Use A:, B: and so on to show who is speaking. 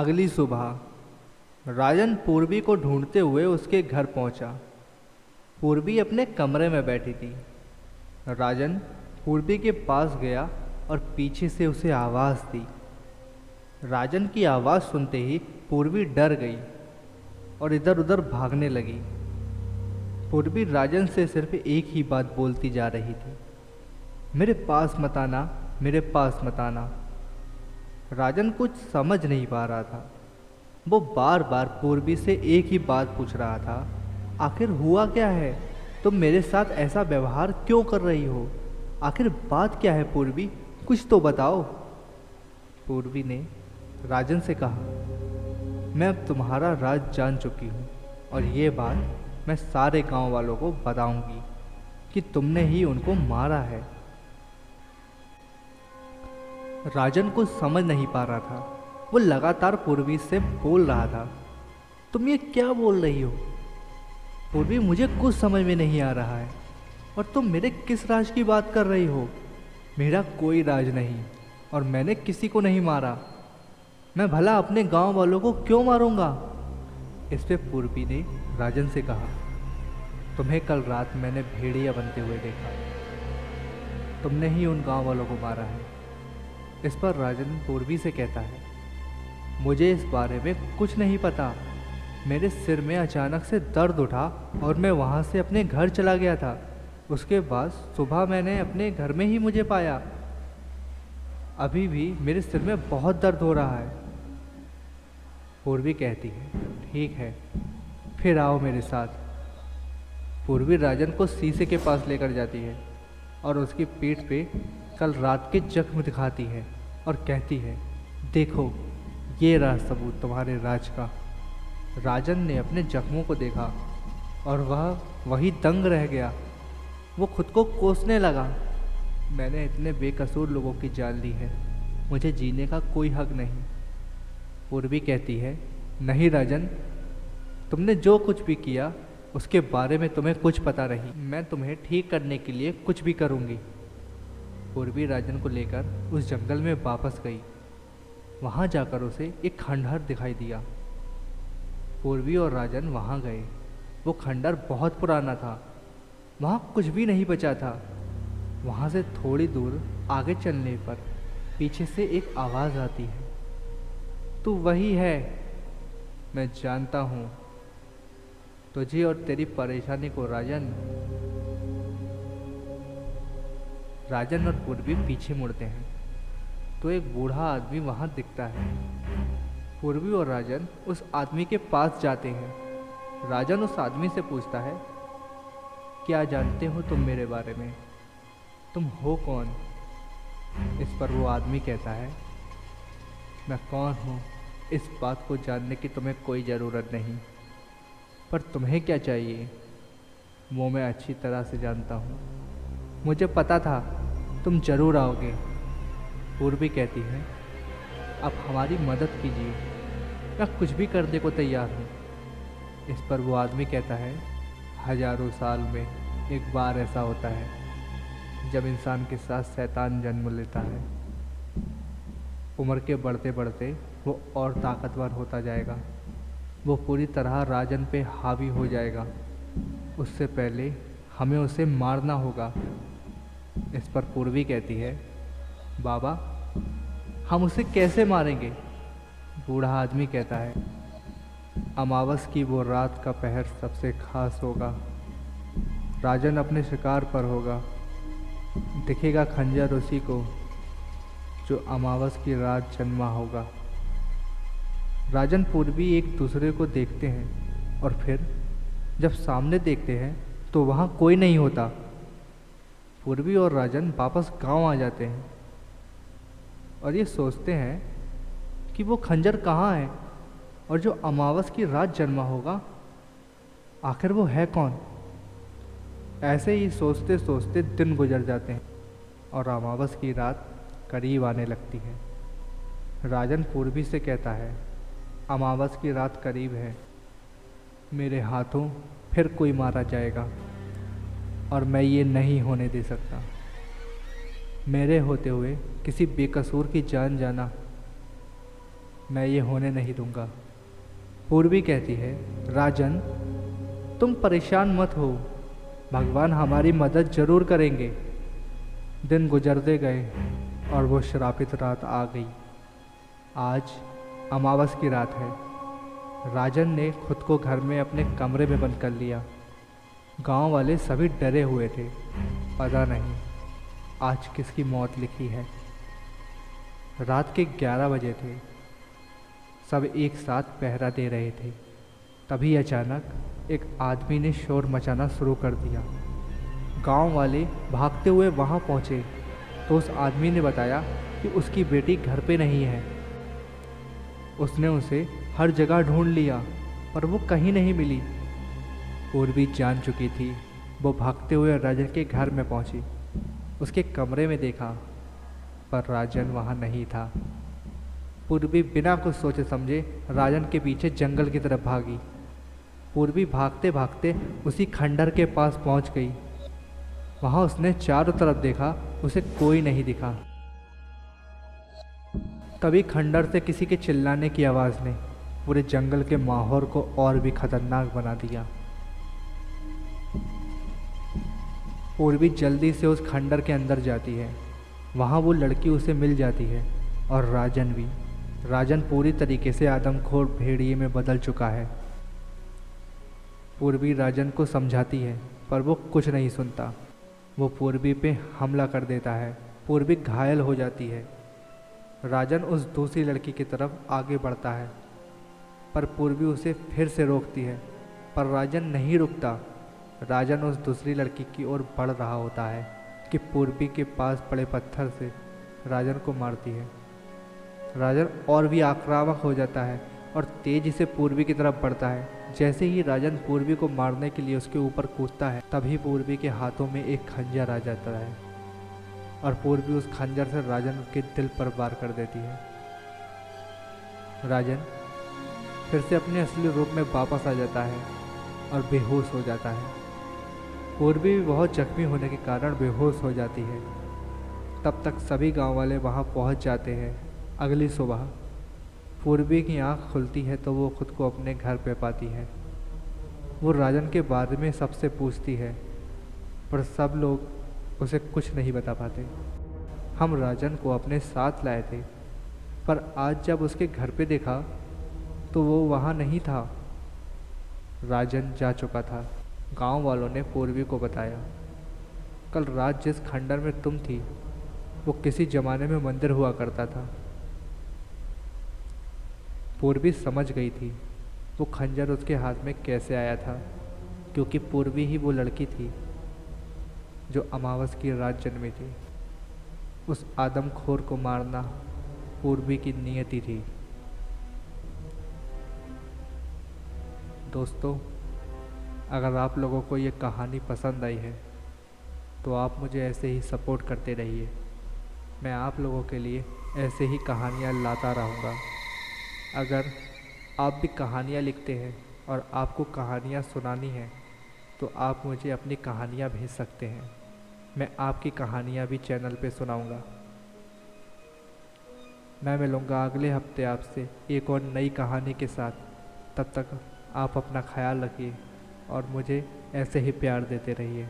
A: अगली सुबह राजन पूर्वी को ढूंढते हुए उसके घर पहुंचा। पूर्वी अपने कमरे में बैठी थी। राजन पूर्वी के पास गया और पीछे से उसे आवाज़ दी। राजन की आवाज़ सुनते ही पूर्वी डर गई और इधर उधर भागने लगी। पूर्वी राजन से सिर्फ एक ही बात बोलती जा रही थी, मेरे पास मत आना, मेरे पास मत आना। राजन कुछ समझ नहीं पा रहा था। वो बार बार पूर्वी से एक ही बात पूछ रहा था, आखिर हुआ क्या है? तुम मेरे साथ ऐसा व्यवहार क्यों कर रही हो? आखिर बात क्या है पूर्वी, कुछ तो बताओ। पूर्वी ने राजन से कहा, मैं अब तुम्हारा राज जान चुकी हूँ और ये बात मैं सारे गांव वालों को बताऊंगी कि तुमने ही उनको मारा है। राजन को समझ नहीं पा रहा था। वो लगातार पूर्वी से बोल रहा था, तुम ये क्या बोल रही हो पूर्वी, मुझे कुछ समझ में नहीं आ रहा है। और तुम मेरे किस राज की बात कर रही हो? मेरा कोई राज नहीं और मैंने किसी को नहीं मारा। मैं भला अपने गांव वालों को क्यों मारूंगा? इस पे पूर्वी ने राजन से कहा, तुम्हें कल रात मैंने भेड़िया बनते हुए देखा। तुमने ही उन गांव वालों को मारा है। इस पर राजन पूर्वी से कहता है, मुझे इस बारे में कुछ नहीं पता। मेरे सिर में अचानक से दर्द उठा और मैं वहाँ से अपने घर चला गया था। उसके बाद सुबह मैंने अपने घर में ही मुझे पाया। अभी भी मेरे सिर में बहुत दर्द हो रहा है। पूर्वी कहती है, ठीक है, फिर आओ मेरे साथ। पूर्वी राजन को शीशे के पास लेकर जाती है और उसकी पीठ पे कल रात के जख्म दिखाती है और कहती है, देखो ये रहा सबूत तुम्हारे राज का। राजन ने अपने जख्मों को देखा और वह वही दंग रह गया। वो खुद को कोसने लगा, मैंने इतने बेकसूर लोगों की जान ली है, मुझे जीने का कोई हक नहीं। पूर्वी कहती है, नहीं राजन, तुमने जो कुछ भी किया उसके बारे में तुम्हें कुछ पता नहीं। मैं तुम्हें ठीक करने के लिए कुछ भी करूँगी। पूर्वी राजन को लेकर उस जंगल में वापस गई। वहाँ जाकर उसे एक खंडहर दिखाई दिया। पूर्वी और राजन वहाँ गए। वो खंडहर बहुत पुराना था, वहाँ कुछ भी नहीं बचा था। वहाँ से थोड़ी दूर आगे चलने पर पीछे से एक आवाज़ आती है, तू वही है, मैं जानता हूँ तुझे और तेरी परेशानी को राजन। राजन और पूर्वी पीछे मुड़ते हैं तो एक बूढ़ा आदमी वहाँ दिखता है। पूर्वी और राजन उस आदमी के पास जाते हैं। राजन उस आदमी से पूछता है, क्या जानते हो तुम मेरे बारे में? तुम हो कौन? इस पर वो आदमी कहता है, मैं कौन हूँ इस बात को जानने की तुम्हें कोई ज़रूरत नहीं, पर तुम्हें क्या चाहिए वो मैं अच्छी तरह से जानता हूँ। मुझे पता था तुम जरूर आओगे। पूर्वी कहती है, अब हमारी मदद कीजिए, मैं कुछ भी करने को तैयार हूँ। इस पर वो आदमी कहता है, हजारों साल में एक बार ऐसा होता है जब इंसान के साथ शैतान जन्म लेता है। उम्र के बढ़ते बढ़ते वो और ताकतवर होता जाएगा। वो पूरी तरह राजन पे हावी हो जाएगा। उससे पहले हमें उसे मारना होगा। इस पर पूर्वी कहती है, बाबा हम उसे कैसे मारेंगे? बूढ़ा आदमी कहता है, अमावस की वो रात का पहर सबसे खास होगा। राजन अपने शिकार पर होगा, दिखेगा खंजर उसी को जो अमावस की रात जन्मा होगा। राजन पूर्वी एक दूसरे को देखते हैं और फिर जब सामने देखते हैं तो वहाँ कोई नहीं होता। पूर्वी और राजन वापस गांव आ जाते हैं और ये सोचते हैं कि वो खंजर कहाँ है और जो अमावस की रात जन्मा होगा आखिर वो है कौन। ऐसे ही सोचते सोचते दिन गुजर जाते हैं और अमावस की रात करीब आने लगती है। राजन पूर्वी से कहता है, अमावस की रात करीब है, मेरे हाथों फिर कोई मारा जाएगा और मैं ये नहीं होने दे सकता। मेरे होते हुए किसी बेकसूर की जान जाना मैं ये होने नहीं दूंगा। पूर्वी कहती है, राजन तुम परेशान मत हो, भगवान हमारी मदद जरूर करेंगे। दिन गुजरते गए और वो श्रापित रात आ गई। आज अमावस की रात है। राजन ने खुद को घर में अपने कमरे में बंद कर लिया। गांव वाले सभी डरे हुए थे, पता नहीं आज किसकी मौत लिखी है। रात के 11 बजे थे। सब एक साथ पहरा दे रहे थे। तभी अचानक एक आदमी ने शोर मचाना शुरू कर दिया। गांव वाले भागते हुए वहां पहुंचे तो उस आदमी ने बताया कि उसकी बेटी घर पे नहीं है। उसने उसे हर जगह ढूंढ लिया पर वो कहीं नहीं मिली। पूर्वी जान चुकी थी। वो भागते हुए राजन के घर में पहुंची। उसके कमरे में देखा पर राजन वहां नहीं था। पूर्वी बिना कुछ सोचे समझे राजन के पीछे जंगल की तरफ भागी। पूर्वी भागते भागते उसी खंडर के पास पहुंच गई। वहां उसने चारों तरफ देखा, उसे कोई नहीं दिखा। तभी खंडर से किसी के चिल्लाने की आवाज़ ने पूरे जंगल के माहौल को और भी खतरनाक बना दिया। पूर्वी जल्दी से उस खंडर के अंदर जाती है। वहाँ वो लड़की उसे मिल जाती है और राजन भी। राजन पूरी तरीके से आदमखोर भेड़िए में बदल चुका है। पूर्वी राजन को समझाती है पर वो कुछ नहीं सुनता। वो पूर्वी पे हमला कर देता है। पूर्वी घायल हो जाती है। राजन उस दूसरी लड़की की तरफ आगे बढ़ता है पर पूर्वी उसे फिर से रोकती है, पर राजन नहीं रुकता। राजन उस दूसरी लड़की की ओर बढ़ रहा होता है कि पूर्वी के पास पड़े पत्थर से राजन को मारती है। राजन और भी आक्रामक हो जाता है और तेजी से पूर्वी की तरफ बढ़ता है। जैसे ही राजन पूर्वी को मारने के लिए उसके ऊपर कूदता है तभी पूर्वी के हाथों में एक खंजर आ जाता है और पूर्वी उस खंजर से राजन के दिल पर वार कर देती है। राजन फिर से अपने असली रूप में वापस आ जाता है और बेहोश हो जाता है। पूर्वी भी बहुत जख्मी होने के कारण बेहोश हो जाती है। तब तक सभी गांव वाले वहां पहुंच जाते हैं। अगली सुबह पूर्वी की आंख खुलती है तो वो खुद को अपने घर पे पाती है। वो राजन के बारे में सबसे पूछती है पर सब लोग उसे कुछ नहीं बता पाते। हम राजन को अपने साथ लाए थे पर आज जब उसके घर पे देखा तो वो वहाँ नहीं था। राजन जा चुका था। गांव वालों ने पूर्वी को बताया, कल रात जिस खंडर में तुम थी वो किसी जमाने में मंदिर हुआ करता था। पूर्वी समझ गई थी वो खंजर उसके हाथ में कैसे आया था, क्योंकि पूर्वी ही वो लड़की थी जो अमावस की रात जन्मी थी। उस आदमखोर को मारना पूर्वी की नियति थी। दोस्तों, अगर आप लोगों को ये कहानी पसंद आई है तो आप मुझे ऐसे ही सपोर्ट करते रहिए। मैं आप लोगों के लिए ऐसे ही कहानियाँ लाता रहूँगा। अगर आप भी कहानियाँ लिखते हैं और आपको कहानियाँ सुनानी है तो आप मुझे अपनी कहानियाँ भेज सकते हैं। मैं आपकी कहानियाँ भी चैनल पे सुनाऊँगा। मैं मिलूँगा अगले हफ्ते आपसे एक और नई कहानी के साथ। तब तक आप अपना ख्याल रखिए और मुझे ऐसे ही प्यार देते रहिए।